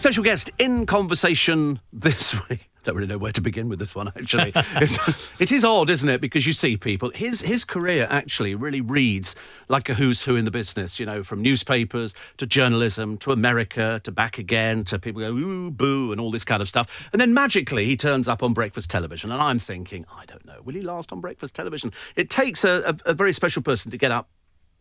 Special guest in conversation this week. Don't really know where to begin with this one, actually. It is odd, isn't it? Because you see people. His career actually really reads like a who's who in the business, you know, from newspapers to journalism to America to back again to people go, ooh, boo, and all this kind of stuff. And then magically he turns up on breakfast television. And I'm thinking, I don't know, will he last on breakfast television? It takes a very special person to get up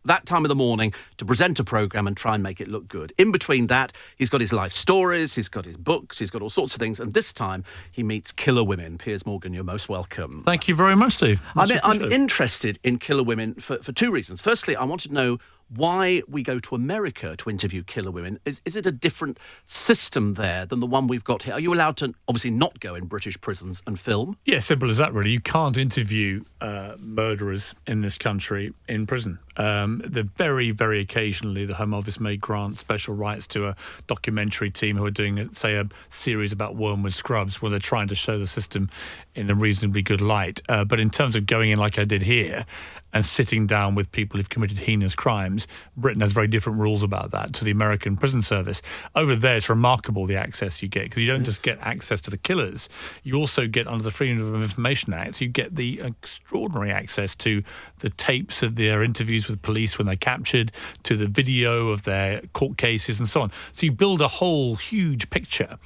that time of the morning to present a programme and try and make it look good. In between that, he's got his life stories, he's got his books, he's got all sorts of things. And this time, he meets killer women. Piers Morgan, you're most welcome. Thank you very much, Steve. I'm interested in killer women for two reasons. Firstly, I wanted to know why we go to America to interview killer women. Is it a different system there than the one we've got here? Are you allowed to obviously not go in British prisons and film? Yeah, simple as that, really. You can't interview murderers in this country in prison. Very, very occasionally, the Home Office may grant special rights to a documentary team who are doing, say, a series about Wormwood Scrubs, where they're trying to show the system in a reasonably good light. But in terms of going in like I did here and sitting down with people who've committed heinous crimes, Britain has very different rules about that to the American prison service. Over there, it's remarkable the access you get, because you don't just get access to the killers, you also get, under the Freedom of Information Act, you get the extraordinary access to the tapes of their interviews with police when they're captured, to the video of their court cases and so on. So you build a whole huge picture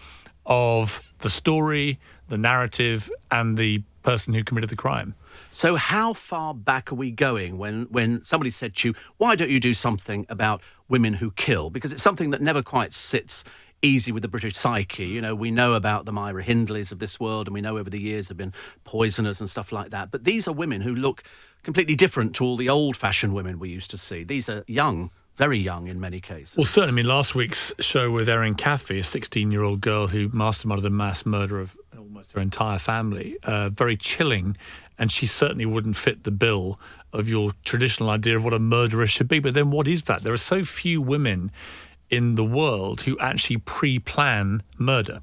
of the story, the narrative, and the person who committed the crime. So how far back are we going when somebody said to you, why don't you do something about women who kill? Because it's something that never quite sits easy with the British psyche. You know, we know about the Myra Hindleys of this world, and we know over the years there have been poisoners and stuff like that. But these are women who look completely different to all the old-fashioned women we used to see. These are young, very young in many cases. Well, certainly. I mean, last week's show with Erin Caffey, a 16-year-old girl who masterminded the mass murder of almost her entire family, very chilling, and she certainly wouldn't fit the bill of your traditional idea of what a murderer should be. But then what is that? There are so few women in the world who actually pre-plan murder.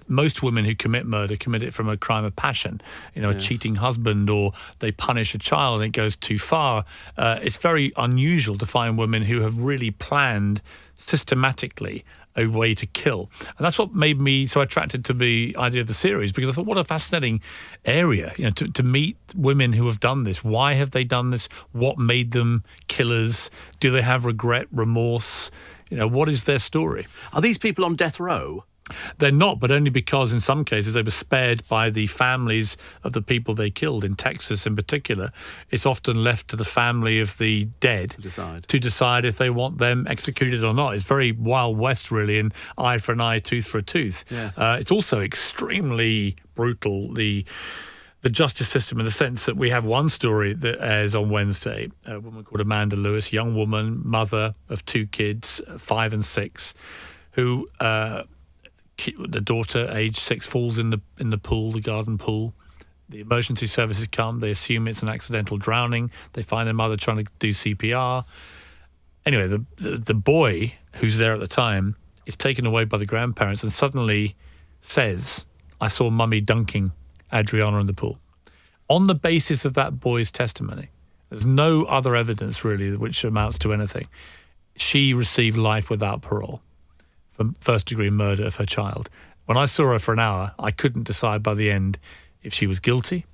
Most women who commit murder commit it from a crime of passion, you know, yes. A cheating husband, or they punish a child and it goes too far. It's very unusual to find women who have really planned systematically a way to kill. And that's what made me so attracted to the idea of the series, because I thought, what a fascinating area, you know, to meet women who have done this. Why have they done this? What made them killers? Do they have regret, remorse? You know, what is their story? Are these people on death row? They're not, but only because in some cases they were spared by the families of the people they killed. In Texas in particular, it's often left to the family of the dead to decide if they want them executed or not. It's very Wild West, really, and eye for an eye, tooth for a tooth. Yes. It's also extremely brutal, the justice system, in the sense that we have one story that airs on Wednesday, a woman called Amanda Lewis, young woman, mother of two kids, 5 and 6, who... the daughter, age 6, falls in the pool, the garden pool. The emergency services come. They assume it's an accidental drowning. They find their mother trying to do CPR. Anyway, the boy who's there at the time is taken away by the grandparents and suddenly says, "I saw Mummy dunking Adriana in the pool." On the basis of that boy's testimony, there's no other evidence really which amounts to anything. She received life without parole for first-degree murder of her child. When I saw her for an hour, I couldn't decide by the end if she was guilty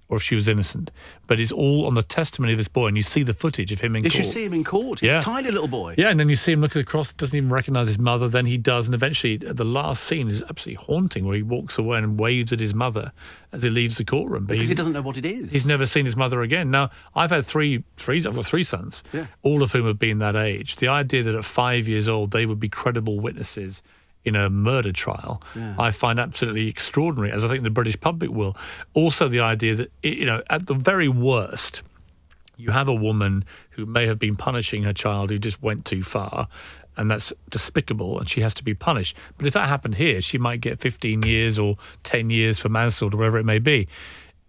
or if she was innocent. But it's all on the testimony of this boy, and you see the footage of him in court. You see him in court? He's a tiny little boy. Yeah, and then you see him looking across, doesn't even recognise his mother, then he does, and eventually the last scene is absolutely haunting, where he walks away and waves at his mother as he leaves the courtroom. But because he doesn't know what it is. He's never seen his mother again. Now, I've got three sons, all of whom have been that age. The idea that at 5 years old they would be credible witnesses in a murder trial, I find absolutely extraordinary, as I think the British public will. Also the idea that, you know, at the very worst, you have a woman who may have been punishing her child who just went too far, and that's despicable, and she has to be punished. But if that happened here, she might get 15 years or 10 years for manslaughter, whatever it may be.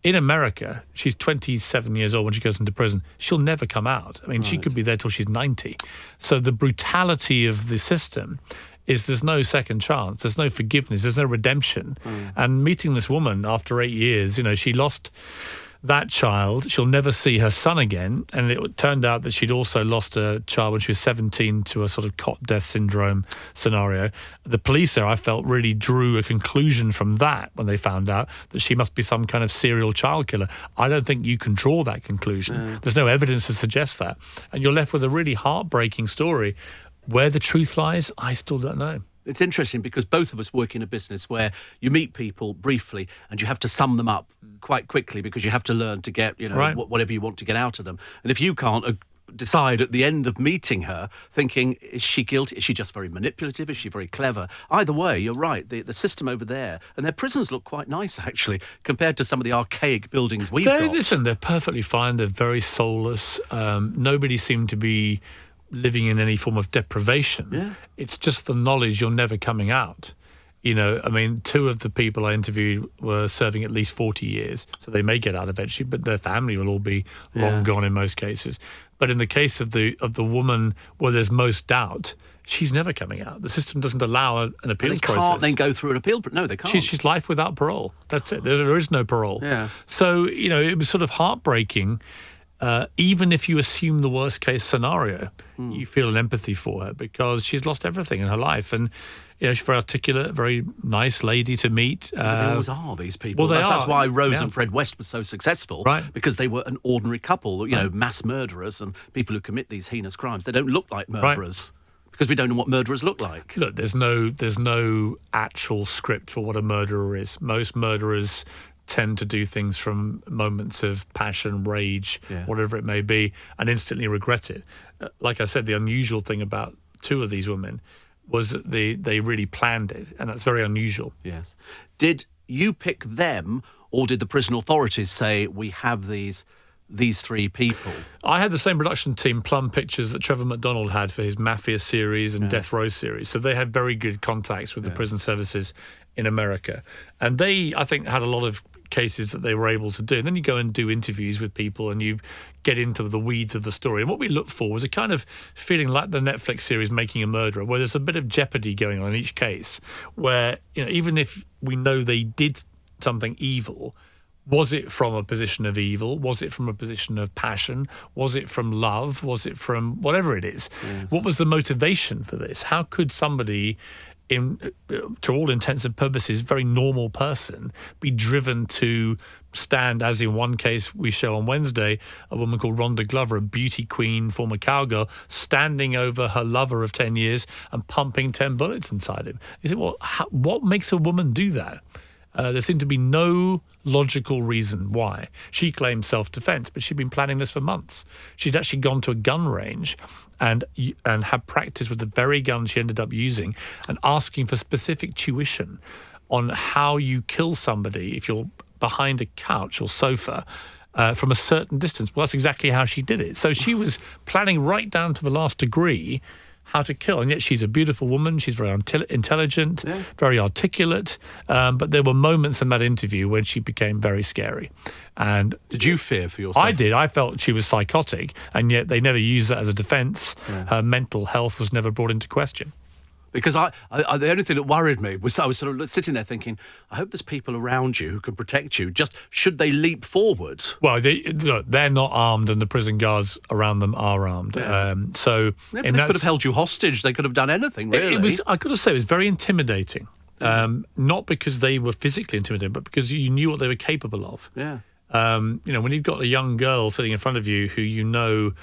In America, she's 27 years old when she goes into prison. She'll never come out. I mean, she could be there till she's 90. So the brutality of the system is there's no second chance, there's no forgiveness, there's no redemption. And meeting this woman after 8 years, you know, she lost that child, she'll never see her son again. And it turned out that she'd also lost a child when she was 17 to a sort of cot death syndrome scenario. The police there, I felt, really drew a conclusion from that when they found out that she must be some kind of serial child killer. I don't think you can draw that conclusion. There's no evidence to suggest that. And you're left with a really heartbreaking story. Where the truth lies, I still don't know. It's interesting because both of us work in a business where you meet people briefly and you have to sum them up quite quickly because you have to learn to get, whatever you want to get out of them. And if you can't decide at the end of meeting her, thinking, is she guilty? Is she just very manipulative? Is she very clever? Either way, you're right. The system over there, and their prisons look quite nice, actually, compared to some of the archaic buildings we've got. Listen, they're perfectly fine. They're very soulless. Nobody seemed to be living in any form of deprivation. Yeah. It's just the knowledge you're never coming out. I mean, 2 of the people I interviewed were serving at least 40 years, so they may get out eventually, but their family will all be long gone in most cases. But in the case of the woman where there's most doubt, she's never coming out. The system doesn't allow an appeals process. They can't then go through an appeal. No, they can't. She's life without parole. That's it. There is no parole. Yeah. So, it was sort of heartbreaking. Even if you assume the worst case scenario, you feel an empathy for her because she's lost everything in her life. And, she's very articulate, very nice lady to meet. They always are, these people. Well, that's why Rose and Fred West were so successful, right? Because they were an ordinary couple, mass murderers and people who commit these heinous crimes. They don't look like murderers. Right. Because we don't know what murderers look like. Look, there's no actual script for what a murderer is. Most murderers tend to do things from moments of passion, rage, whatever it may be, and instantly regret it. Like I said, the unusual thing about 2 of these women was that they really planned it, and that's very unusual. Yes. Did you pick them, or did the prison authorities say, we have these 3 people? I had the same production team plumb pictures that Trevor McDonald had for his Mafia series and Death Row series. So they had very good contacts with the prison services in America. And they, I think, had a lot of cases that they were able to do. And then you go and do interviews with people and you get into the weeds of the story. And what we looked for was a kind of feeling like the Netflix series Making a Murderer, where there's a bit of jeopardy going on in each case, where even if we know they did something evil, was it from a position of evil? Was it from a position of passion? Was it from love? Was it from whatever it is? What was the motivation for this? How could somebody, to all intents and purposes, very normal person, be driven to stand, as in one case we show on Wednesday, a woman called Rhonda Glover, a beauty queen, former cowgirl, standing over her lover of 10 years and pumping 10 bullets inside him. You think, well, what makes a woman do that? There seemed to be no logical reason why. She claimed self-defense, but she'd been planning this for months. She'd actually gone to a gun range and had practice with the very gun she ended up using and asking for specific tuition on how you kill somebody if you're behind a couch or sofa from a certain distance. Well, that's exactly how she did it. So she was planning right down to the last degree how to kill. And yet she's a beautiful woman. She's very intelligent, very articulate. But there were moments in that interview when she became very scary. And did you fear for yourself? I did. I felt she was psychotic, and yet they never used that as a defence. Her mental health was never brought into question. Because the only thing that worried me was I was sort of sitting there thinking, I hope there's people around you who can protect you. Just should they leap forward? Well, they're not armed, and the prison guards around them are armed. So they could have held you hostage. They could have done anything, really. I got to say, it was very intimidating. Not because they were physically intimidating, but because you knew what they were capable of. Yeah. When you've got a young girl sitting in front of you who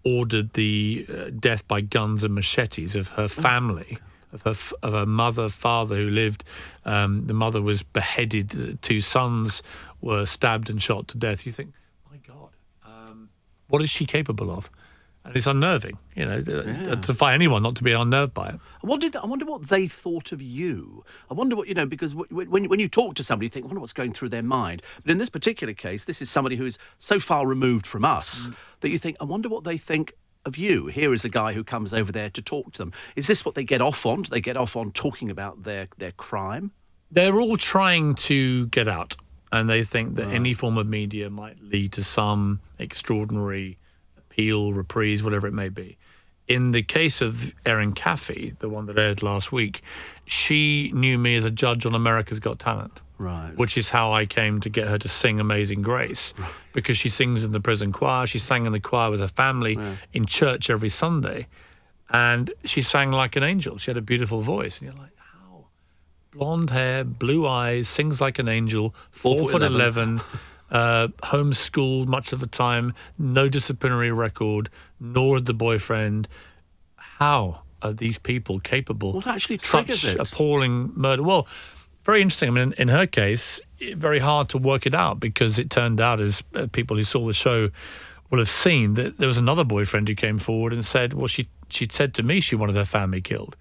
ordered the death by guns and machetes of her family. Of her mother, father who lived. The mother was beheaded. The 2 sons were stabbed and shot to death. You think, my God, what is she capable of? And it's unnerving, to defy anyone not to be unnerved by it. I wonder what they thought of you. I wonder what, because when you talk to somebody, you think, I wonder what's going through their mind. But in this particular case, this is somebody who is so far removed from us that you think, I wonder what they think of you. Here is a guy who comes over there to talk to them. Is this what they get off on? Do they get off on talking about their crime? They're all trying to get out, and they think that any form of media might lead to some extraordinary appeal, reprise, whatever it may be. in the case of Erin Caffey, the one that aired last week, she knew me as a judge on America's Got Talent. Right. Which is how I came to get her to sing Amazing Grace, because she sings in the prison choir. She sang in the choir with her family in church every Sunday, and she sang like an angel. She had a beautiful voice, and you're like, how? Blonde hair, blue eyes, sings like an angel, 4'11", homeschooled much of the time, no disciplinary record, nor had the boyfriend. How are these people capable What actually of such triggers it? appalling murder? Well, very interesting. I mean, in her case, very hard to work it out, because it turned out, as people who saw the show will have seen, that there was another boyfriend who came forward and said, well, she'd said to me she wanted her family killed.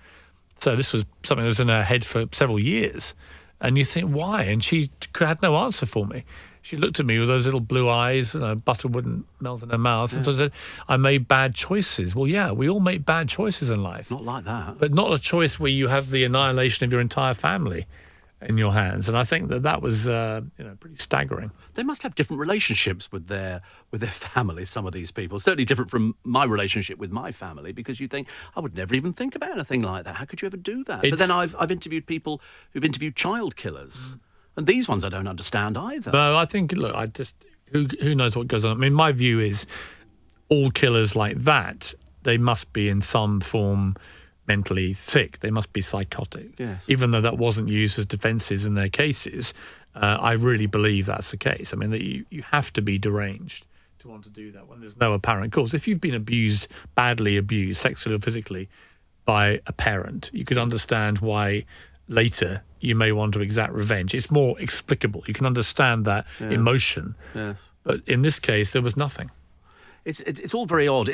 So this was something that was in her head for several years. And you think, why? And she had no answer for me. She looked at me with those little blue eyes, butter wouldn't melt in her mouth. And so I said, I made bad choices. Well, yeah, we all make bad choices in life. Not like that. But not a choice where you have the annihilation of your entire family in your hands. And I think that was pretty staggering. They must have different relationships with their families, some of these people. Certainly different from my relationship with my family, because you think, I would never even think about anything like that. How could you ever do that? But then I've interviewed people who've interviewed child killers. And these ones I don't understand either. No, I think, look, who knows what goes on. I mean, my view is all killers like that, they must be in some form mentally sick. They must be psychotic. Yes. Even though that wasn't used as defences in their cases, I really believe that's the case. I mean, that you have to be deranged to want to do that when there's no apparent cause. If you've been badly abused, sexually or physically, by a parent, you could understand why later you may want to exact revenge. It's more explicable. You can understand that emotion. Yes. But in this case, there was nothing. It's all very odd.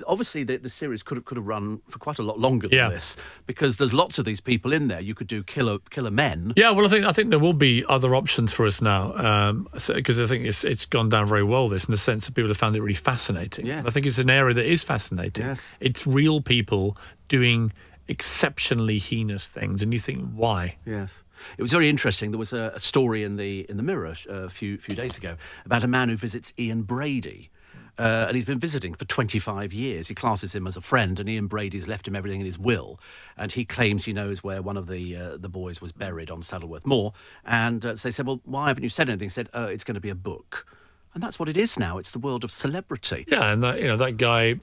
Obviously the series could have run for quite a lot longer than this, because there's lots of these people in there. You could do killer men. Yeah, well, I think there will be other options for us now, because I think it's gone down very well. This, in the sense that people have found it really fascinating. Yes. I think it's an area that is fascinating. Yes. It's real people doing exceptionally heinous things, and you think, why? Yes. It was very interesting. There was a story in the Mirror a few days ago about a man who visits Ian Brady. And he's been visiting for 25 years. He classes him as a friend, and Ian Brady's left him everything in his will. And he claims he knows where one of the boys was buried on Saddleworth Moor. And so they said, well, why haven't you said anything? He said, it's going to be a book. And that's what it is now. It's the world of celebrity. Yeah, and that guy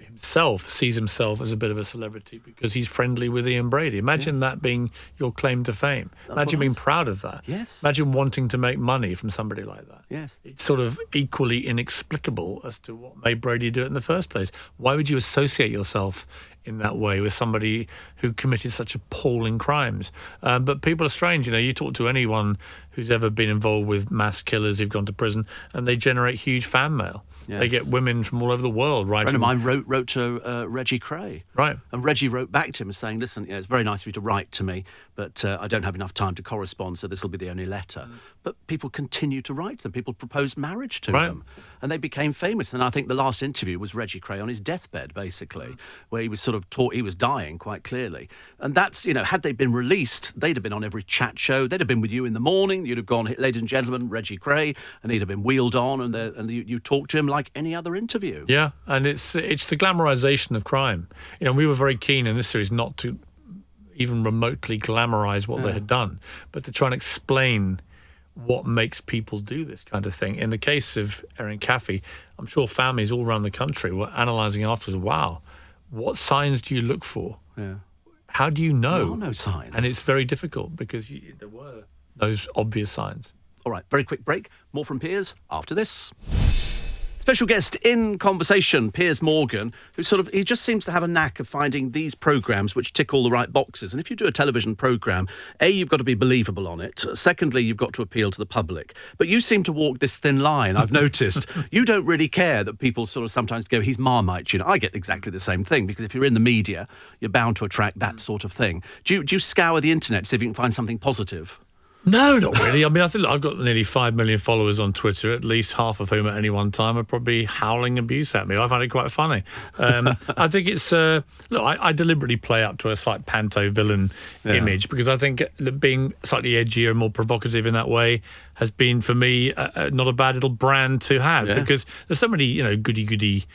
himself sees himself as a bit of a celebrity because he's friendly with Ian Brady. Imagine that being your claim to fame. Imagine being proud of that. Yes. Imagine wanting to make money from somebody like that. Yes. It's sort of equally inexplicable as to what made Brady do it in the first place. Why would you associate yourself in that way with somebody who committed such appalling crimes? But people are strange. You talk to anyone who's ever been involved with mass killers who've gone to prison, and they generate huge fan mail. Yes. They get women from all over the world writing. A friend of mine wrote to Reggie Cray. Right. And Reggie wrote back to him saying, listen, it's very nice of you to write to me, but I don't have enough time to correspond, so this will be the only letter. But people continue to write to them. People proposed marriage to them. And they became famous. And I think the last interview was Reggie Cray on his deathbed, basically, where he was sort of taught he was dying quite clearly. And that's, had they been released, they'd have been on every chat show. They'd have been with you in the morning. You'd have gone, ladies and gentlemen, Reggie Cray, and he'd have been wheeled on, and you talked to him like any other interview. Yeah, and it's the glamorization of crime. We were very keen in this series not to even remotely glamorize what they had done, but to try and explain what makes people do this kind of thing. In the case of Erin Caffey, I'm sure families all around the country were analysing afterwards, wow, what signs do you look for? Yeah. How do you know? There are no signs. And it's very difficult because there were those obvious signs. All right, very quick break. More from Piers after this. Special guest in conversation, Piers Morgan, who he just seems to have a knack of finding these programmes which tick all the right boxes. And if you do a television programme, A, you've got to be believable on it. Secondly, you've got to appeal to the public. But you seem to walk this thin line, I've noticed. You don't really care that people sometimes go, he's Marmite. I get exactly the same thing, because if you're in the media, you're bound to attract that sort of thing. Do you scour the internet to see if you can find something positive? No, not really. I mean, I think I've got nearly 5 million followers on Twitter, at least half of whom at any one time are probably howling abuse at me. I find it quite funny. I think it's... I deliberately play up to a slight panto villain image, because I think being slightly edgier and more provocative in that way has been, for me, not a bad little brand to have, because there's so many, goody-goody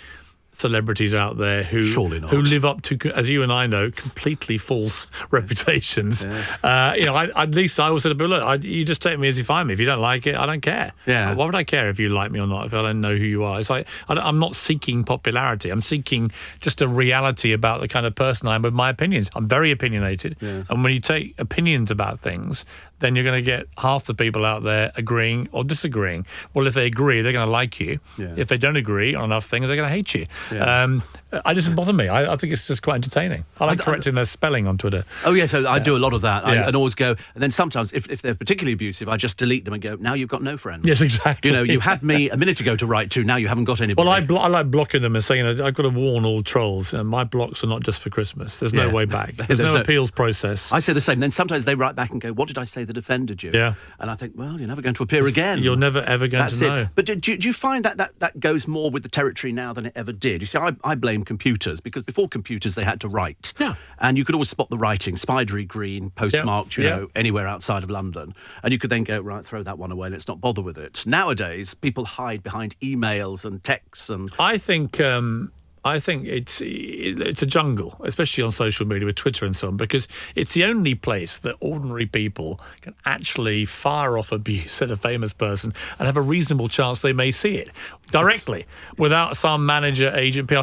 celebrities out there who Surely not. who live up to, as you and I know, completely false reputations. At least I always said, but look, you just take me as you find me. If you don't like it, I don't care. Yeah. Why would I care if you like me or not if I don't know who you are? It's like I'm not seeking popularity. I'm seeking just a reality about the kind of person I am with my opinions. I'm very opinionated, and when you take opinions about things, then you're going to get half the people out there agreeing or disagreeing. Well, if they agree, they're going to like you. Yeah. If they don't agree on enough things, they're going to hate you. Yeah. It doesn't bother me. I think it's just quite entertaining. I like correcting their spelling on Twitter. Oh, yeah, so I do a lot of that. I always go, and then sometimes, if they're particularly abusive, I just delete them and go, now you've got no friends. Yes, exactly. You had me a minute ago to write to, now you haven't got anybody. Well, I like blocking them and saying, I've got to warn all trolls, my blocks are not just for Christmas. There's no way back. There's no appeals process. I say the same. Then sometimes they write back and go, what did I say that offended you? Yeah. And I think, well, you're never going to appear again. You're never, ever going to know. But do you find that goes more with the territory now than it ever did? You see, I blame computers, because before computers they had to write. Yeah. And you could always spot the writing, spidery green, postmarked, anywhere outside of London. And you could then go, right, throw that one away, let's not bother with it. Nowadays, people hide behind emails and texts. And I think it's a jungle, especially on social media with Twitter and so on, because it's the only place that ordinary people can actually fire off abuse at a famous person and have a reasonable chance they may see it directly without some manager, agent, PR.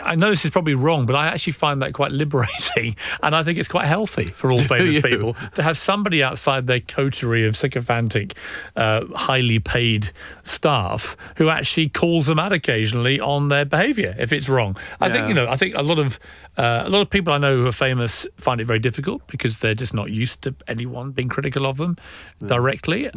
I know this is probably wrong, but I actually find that quite liberating, and I think it's quite healthy for all famous people to have somebody outside their coterie of sycophantic, highly paid staff who actually calls them out occasionally on their behaviour if it's wrong. I think a lot of people I know who are famous find it very difficult because they're just not used to anyone being critical of them directly.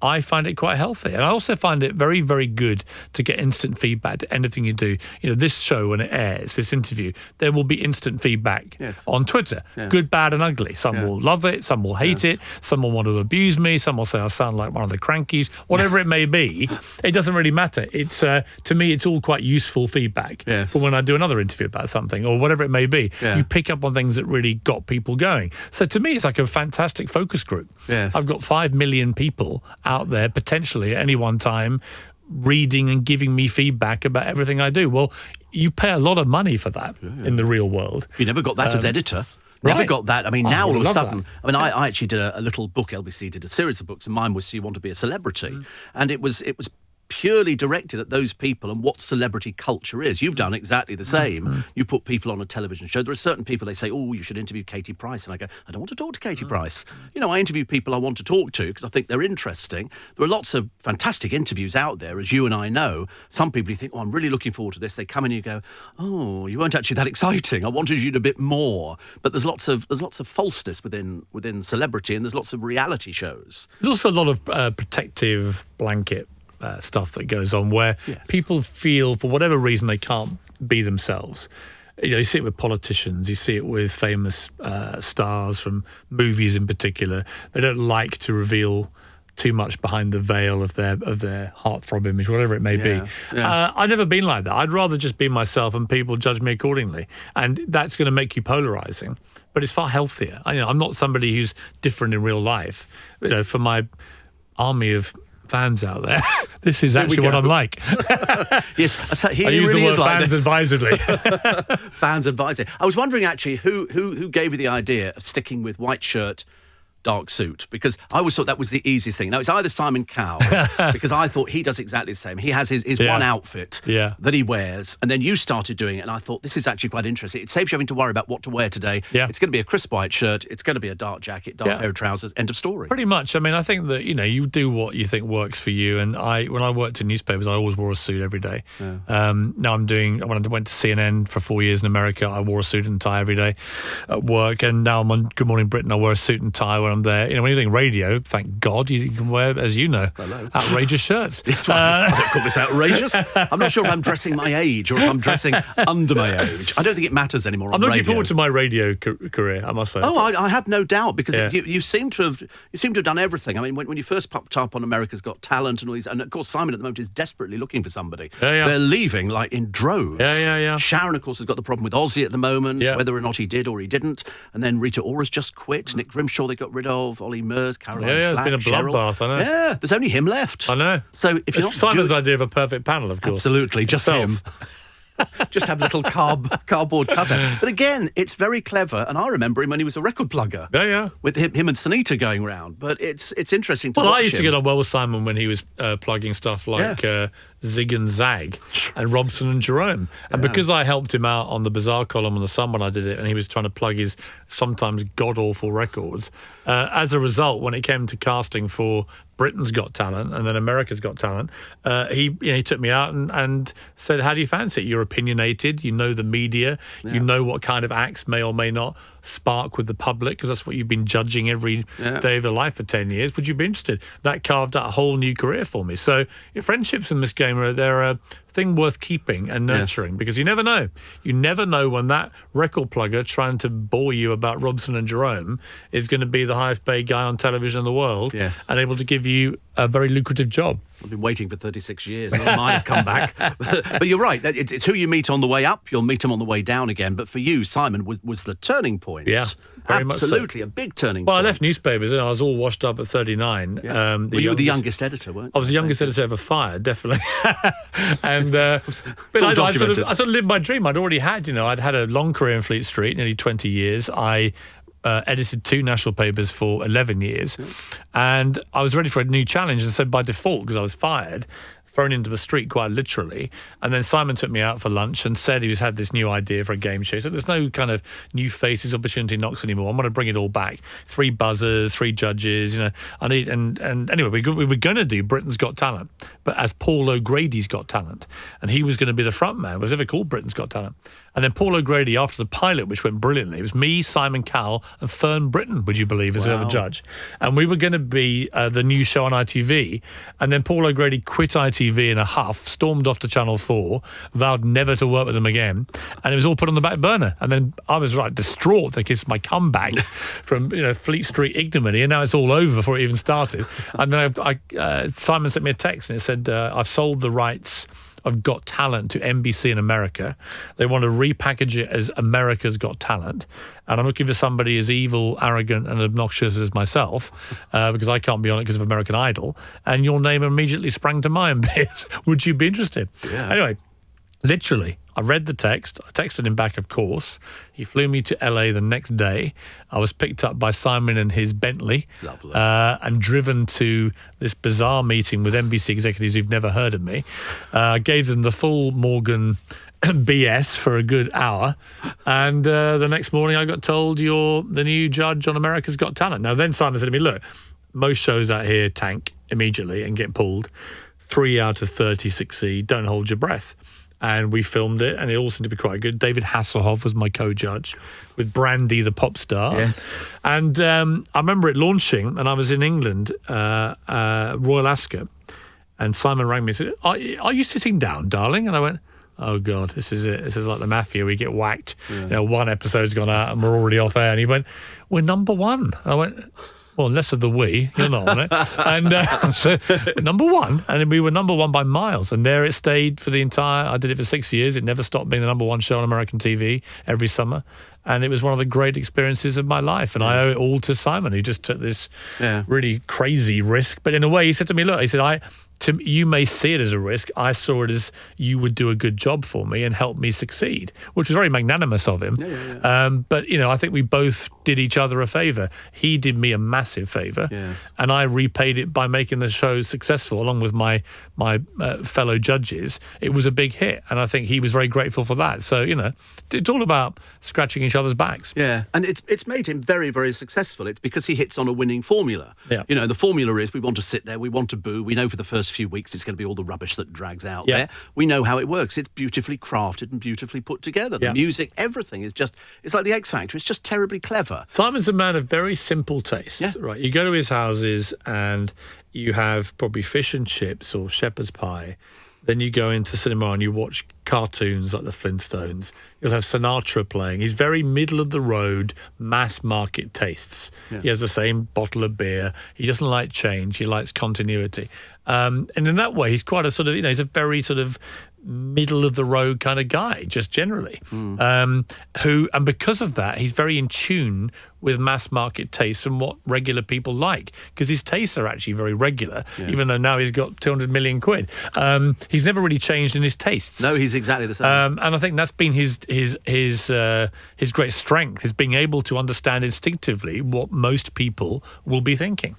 I find it quite healthy, and I also find it very, very good to get instant feedback to anything you do. This show, when it airs, this interview, there will be instant feedback on Twitter, good, bad and ugly. Some will love it, some will hate it, some will want to abuse me, some will say I sound like one of the crankies, whatever it may be. It doesn't really matter. It's to me, it's all quite useful feedback for when I do another interview about something or whatever it may be. You pick up on things that really got people going. So to me, it's like a fantastic focus group. I've got 5 million people out there potentially at any one time reading and giving me feedback about everything I do. Well, you pay a lot of money for that in the real world. You never got that as editor. Never got that. I mean, now all of a sudden, I actually did a little book. LBC did a series of books, and mine was So You Want to Be a Celebrity, and it was purely directed at those people and what celebrity culture is. You've done exactly the same. You put people on a television show. There are certain people, they say, oh, you should interview Katie Price. And I go, I don't want to talk to Katie Price. I interview people I want to talk to because I think they're interesting. There are lots of fantastic interviews out there, as you and I know. Some people you think, oh, I'm really looking forward to this. They come in and you go, oh, you weren't actually that exciting. I wanted you to a bit more. But there's lots of falseness within celebrity, and there's lots of reality shows. There's also a lot of protective blanket stuff that goes on where people feel for whatever reason they can't be themselves. You see it with politicians, you see it with famous stars from movies in particular. They don't like to reveal too much behind the veil of their heartthrob image, whatever it may be. I've never been like that. I'd rather just be myself and people judge me accordingly. And that's going to make you polarising. But it's far healthier. I'm not somebody who's different in real life. For my army of fans out there, this is actually what I'm like. Yes, I use the word fans advisedly. Fans advisedly. I was wondering actually who gave you the idea of sticking with white shirt, dark suit, because I always thought that was the easiest thing. Now, it's either Simon Cowell, because I thought he does exactly the same. He has his one outfit that he wears, and then you started doing it, and I thought, this is actually quite interesting. It saves you having to worry about what to wear today. It's going to be a crisp white shirt, it's going to be a dark jacket, dark pair of trousers, end of story. Pretty much. I mean, I think that, you do what you think works for you, and when I worked in newspapers, I always wore a suit every day. Now when I went to CNN for 4 years in America, I wore a suit and tie every day at work, and now I'm on Good Morning Britain, I wear a suit and tie when I'm there. When you're doing radio, thank God, you can wear, as you know, outrageous shirts. I don't call this outrageous. I'm not sure if I'm dressing my age or if I'm dressing under my age. I don't think it matters anymore on radio. I'm looking forward to my radio career, I must say. Oh, I have no doubt, because you seem to have done everything. I mean, when you first popped up on America's Got Talent and all these, and of course Simon at the moment is desperately looking for somebody. They're leaving like in droves. Sharon, of course, has got the problem with Ozzy at the moment, whether or not he did or he didn't. And then Rita Ora's just quit. Nick Grimshaw they got rid of. Ollie Murs, Caroline Flack, it's been a bloodbath, I know. Yeah, there's only him left. I know. So if you're not Simon's idea of a perfect panel, of course. Absolutely, just him. Just have a little cardboard cutter. But again, it's very clever. And I remember him when he was a record plugger. Yeah. With him and Sunita going round. But it's interesting to watch I used to him. get on well with Simon when he was plugging stuff like Zig and Zag and Robson and Jerome. And because I helped him out on the Bazaar column on the Sun when I did it, and he was trying to plug his sometimes god-awful records, as a result, when it came to casting for Britain's Got Talent and then America's Got Talent, he took me out and said, how do you fancy it? You're opinionated, you know the media, you know what kind of acts may or may not spark with the public, because that's what you've been judging every day of your life for 10 years. Would you be interested? That carved out a whole new career for me. So your friendships in this game, they're a thing worth keeping and nurturing, because you never know. You never know when that record plugger trying to bore you about Robson and Jerome is going to be the highest paid guy on television in the world and able to give you a very lucrative job. I've been waiting for 36 years. None of mine have come back. But you're right. It's who you meet on the way up. You'll meet them on the way down again. But for you, Simon, was the turning point. Yeah, very much so. Absolutely, a big turning point. Well, I left newspapers and I was all washed up at 39. Yeah. You were the youngest editor, weren't you? I was the youngest editor ever fired, definitely. And but I sort of lived my dream. I'd already had, I'd had a long career in Fleet Street, nearly 20 years. I edited 2 national papers for 11 years. And I was ready for a new challenge. And so by default, because I was fired, thrown into the street quite literally. And then Simon took me out for lunch and said he had this new idea for a game show. So there's no kind of new faces, opportunity knocks anymore. I'm going to bring it all back. 3 buzzers, 3 judges, I need, and anyway, we were going to do Britain's Got Talent, but as Paul O'Grady's Got Talent. And he was going to be the front man. It was ever called Britain's Got Talent. And then Paul O'Grady, after the pilot, which went brilliantly, it was me, Simon Cowell, and Fern Britton, would you believe, as the other judge. And we were going to be the new show on ITV. And then Paul O'Grady quit ITV in a huff, stormed off to Channel 4, vowed never to work with them again. And it was all put on the back burner. And then I was distraught, thinking it's my comeback from Fleet Street ignominy. And now it's all over before it even started. And then Simon sent me a text and it said, I've sold the rights of Got Talent to NBC in America. They want to repackage it as America's Got Talent. And I'm looking for somebody as evil, arrogant and obnoxious as myself, because I can't be on it because of American Idol. And your name immediately sprang to mind, Piers. Would you be interested? Yeah. Anyway, literally, I read the text. I texted him back, of course. He flew me to LA the next day. I was picked up by Simon and his Bentley. Lovely. And driven to this bizarre meeting with NBC executives who've never heard of me. I gave them the full Morgan BS for a good hour. And the next morning I got told, you're the new judge on America's Got Talent. Now, then Simon said to me, look, most shows out here tank immediately and get pulled. 3 out of 30 succeed. Don't hold your breath. And we filmed it, and it all seemed to be quite good. David Hasselhoff was my co-judge, with Brandy, the pop star. Yes. And I remember it launching, and I was in England, Royal Ascot, and Simon rang me and said, are you sitting down, darling? And I went, oh, God, this is it. This is like the mafia. We get whacked. Yeah. One episode's gone out, and we're already off air. And he went, we're number 1. And I went... Well, unless of the we, you're not on it. And so, number 1. And we were number 1 by miles. And there it stayed for I did it for 6 years. It never stopped being the number 1 show on American TV every summer. And it was one of the great experiences of my life. And I owe it all to Simon, who just took this really crazy risk. But in a way, he said to me, look, he said, you may see it as a risk. I saw it as you would do a good job for me and help me succeed, which was very magnanimous of him. But, I think we both did each other a favour. He did me a massive favour, and I repaid it by making the show successful along with my fellow judges. It was a big hit, and I think he was very grateful for that. So, it's all about scratching each other's backs. Yeah, and it's made him very, very successful. It's because he hits on a winning formula. Yeah. The formula is we want to sit there, we want to boo, we know for the first few weeks it's going to be all the rubbish that drags out there. We know how it works. It's beautifully crafted and beautifully put together. The music, everything is it's like the X Factor. It's just terribly clever. Simon's a man of very simple tastes, right? You go to his houses and you have probably fish and chips or shepherd's pie. Then you go into cinema and you watch cartoons like the Flintstones. You'll have Sinatra playing. He's very middle of the road, mass market tastes. Yeah. He has the same bottle of beer. He doesn't like change. He likes continuity. And in that way, he's quite a sort of, he's a very sort of middle of the road kind of guy, just generally. And because of that, he's very in tune with mass market tastes and what regular people like, because his tastes are actually very regular, even though now he's got 200 million quid. He's never really changed in his tastes. No, he's exactly the same. And I think that's been his great strength, is being able to understand instinctively what most people will be thinking.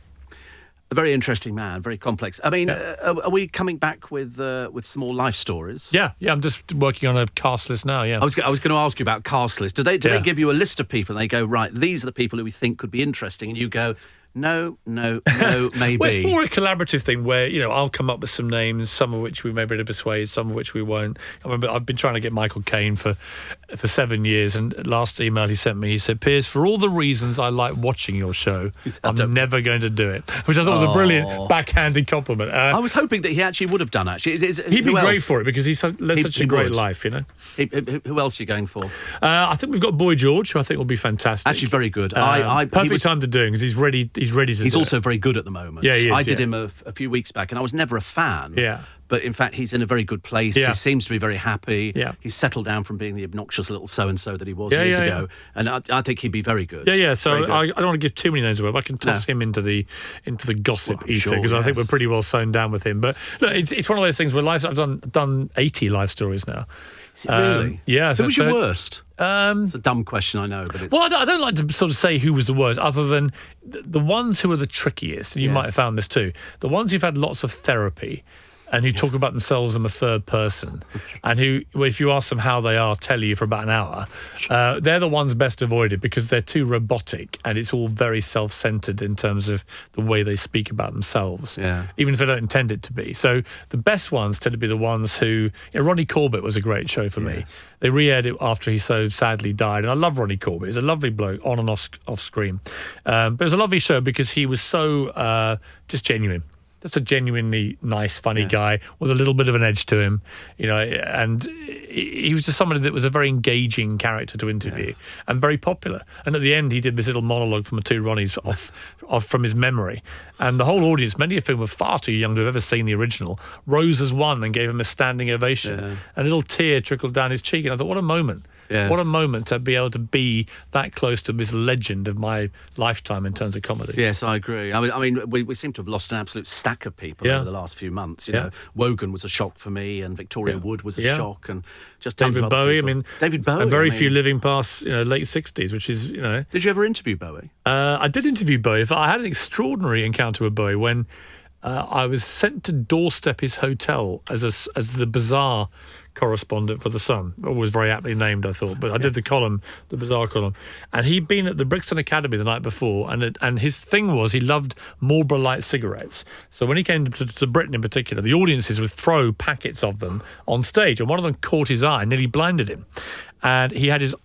A very interesting man, very complex. I mean, are we coming back with some more life stories? Yeah. I'm just working on a cast list now. Yeah, I was going to ask you about cast list. Do they give you a list of people and they go, right, these are the people who we think could be interesting, and you go, no, maybe. Well, it's more a collaborative thing where, I'll come up with some names, some of which we may be able to persuade, some of which we won't. I remember I've been trying to get Michael Caine for 7 years, and last email he sent me, he said, Piers, for all the reasons I like watching your show, I'm never going to do it, which I thought was a brilliant backhanded compliment. I was hoping that he actually would have done, actually. He'd be great for it, because he's led such a great life, Who else are you going for? I think we've got Boy George, who I think will be fantastic. Actually, very good. Perfect time to do it, because he's ready. He's also very good at the moment. Yeah, he is, I did him a few weeks back, and I was never a fan. Yeah. But in fact, he's in a very good place. Yeah. He seems to be very happy. Yeah. He's settled down from being the obnoxious little so-and-so that he was years ago. And I think he'd be very good. Yeah. So I don't want to give too many names away, but I can toss him into the gossip ether, because I think we're pretty well sewn down with him. But look, it's one of those things where I've done 80 life stories now. Is it really? Yeah. Who was your worst? It's a dumb question, I know, but it's... Well, I don't like to sort of say who was the worst, other than the ones who are the trickiest, and you might have found this too, the ones who've had lots of therapy and who talk about themselves in a third person, and who, if you ask them how they are, tell you for about an hour, they're the ones best avoided, because they're too robotic and it's all very self-centered in terms of the way they speak about themselves, even if they don't intend it to be. So the best ones tend to be the ones who... Ronnie Corbett was a great show for me. They re-aired it after he so sadly died, and I love Ronnie Corbett. He's a lovely bloke, on and off screen. But it was a lovely show because he was so just genuine. Just a genuinely nice, funny guy with a little bit of an edge to him, and he was just somebody that was a very engaging character to interview and very popular. And at the end, he did this little monologue from the two Ronnies off from his memory. And the whole audience, many of whom were far too young to have ever seen the original, rose as one and gave him a standing ovation. And a little tear trickled down his cheek. And I thought, what a moment. Yes. What a moment to be able to be that close to this legend of my lifetime in terms of comedy. Yes, I agree. I mean, we seem to have lost an absolute stack of people over the last few months. You know, Wogan was a shock for me, and Victoria Wood was a shock, and just David Bowie. David Bowie, and very few living past late 60s, which is Did you ever interview Bowie? I did interview Bowie. I had an extraordinary encounter with Bowie when I was sent to doorstep his hotel as the Bazaar correspondent for The Sun. Always very aptly named, I thought. But I did the column, the Bazaar column. And he'd been at the Brixton Academy the night before, and his thing was he loved Marlboro Light cigarettes. So when he came to Britain in particular, the audiences would throw packets of them on stage, and one of them caught his eye and nearly blinded him. And he had his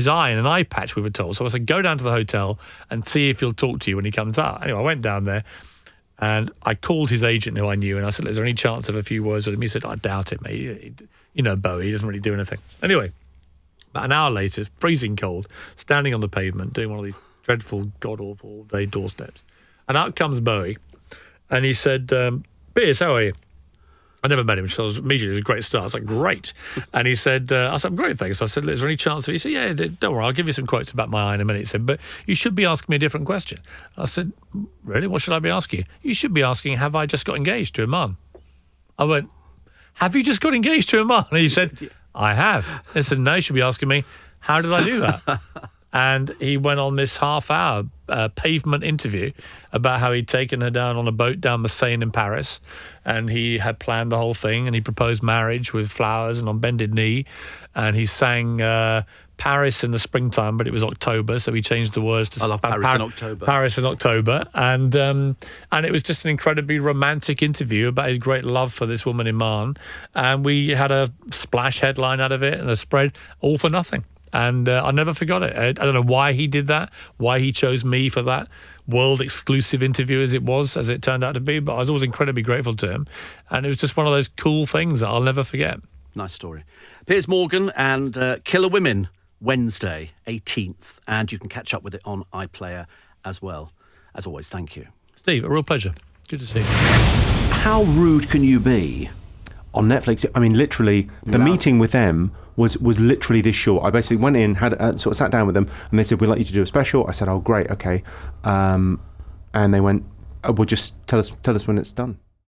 eye in an eye patch, we were told. So I said, go down to the hotel and see if he'll talk to you when he comes out. Anyway, I went down there, and I called his agent, who I knew, and I said, is there any chance of a few words with him? He said, I doubt it, mate. Bowie, he doesn't really do anything. Anyway, about an hour later, freezing cold, standing on the pavement, doing one of these dreadful, god-awful all-day doorsteps. And out comes Bowie, and he said, Piers, how are you? I never met him, so I was immediately a great start. I was like, great. And he said, I said, I'm great, thanks. I said, is there any chance of... He said, yeah, don't worry, I'll give you some quotes about my eye in a minute. He said, but you should be asking me a different question. I said, really? What should I be asking? You should be asking, have I just got engaged to a mum? I went, have you just got engaged to a mum? And he said, I have. I said, no, you should be asking me, how did I do that? And he went on this half-hour pavement interview about how he'd taken her down on a boat down the Seine in Paris, and he had planned the whole thing, and he proposed marriage with flowers and on bended knee, and he sang Paris in the springtime, but it was October, so he changed the words to... I love Paris in October. Paris in October, and it was just an incredibly romantic interview about his great love for this woman Iman, and we had a splash headline out of it and a spread, all for nothing. And I never forgot it. I don't know why he did that, why he chose me for that world-exclusive interview as it turned out to be, but I was always incredibly grateful to him. And it was just one of those cool things that I'll never forget. Nice story. Piers Morgan and Killer Women, Wednesday, 18th. And you can catch up with it on iPlayer as well. As always, thank you. Steve, a real pleasure. Good to see you. How rude can you be? on Netflix. I mean, literally, the meeting with them was literally this short. I basically went in, had sort of sat down with them, and they said, "We'd like you to do a special." I said, "Oh, great, okay," and they went, "Oh, well, just tell us when it's done."